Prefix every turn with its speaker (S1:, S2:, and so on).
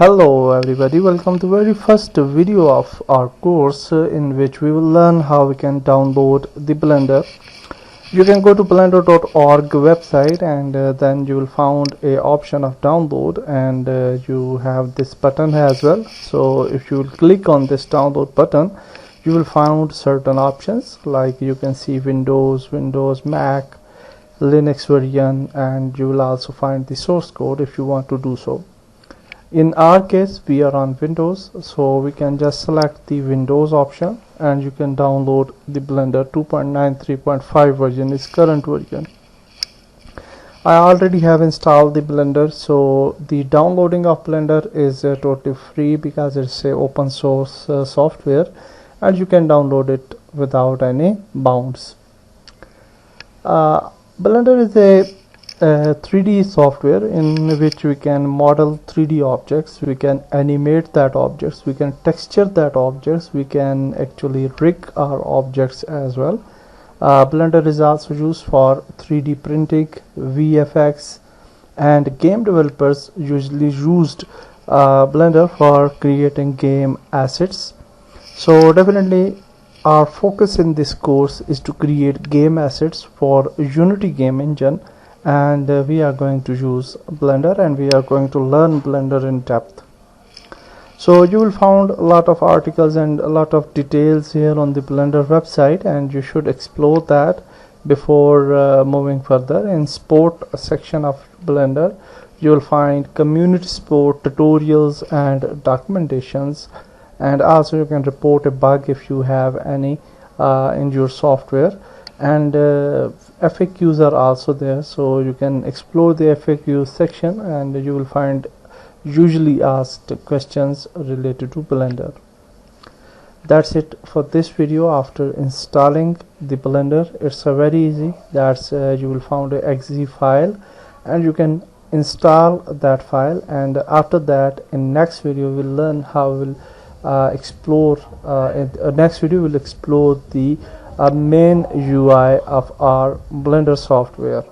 S1: Hello everybody, welcome to very first video of our course in which we will learn how we can download the Blender. You can go to blender.org website and then you will find a option of download, and you have this button as well. So if you will click on this download button, you will find certain options like you can see Windows, Mac, Linux version, and you will also find the source code if you want to do so. In our case we are on Windows, so we can just select the Windows option and you can download the Blender 2.9 3.5 version is current version. I already have installed the Blender, so the downloading of Blender is totally free because it's a open source software and you can download it without any bounds. Blender is a 3D software in which we can model 3D objects, we can animate that objects, we can texture that objects, we can actually rig our objects as well. Blender is also used for 3D printing, VFX, and game developers usually used Blender for creating game assets. So definitely our focus in this course is to create game assets for Unity game engine, and we are going to use Blender and we are going to learn Blender in depth. So you will find a lot of articles and a lot of details here on the Blender website, and you should explore that before moving further. In support section of Blender you will find community support, tutorials and documentations, and also you can report a bug if you have any in your software, and FAQs are also there, so you can explore the FAQ section and you will find usually asked questions related to Blender. That's it for this video. After installing the Blender, it's very easy. That's you will find a .exe file and you can install that file, and after that in next video we'll learn how we'll explore next video we'll explore the main UI of our Blender software.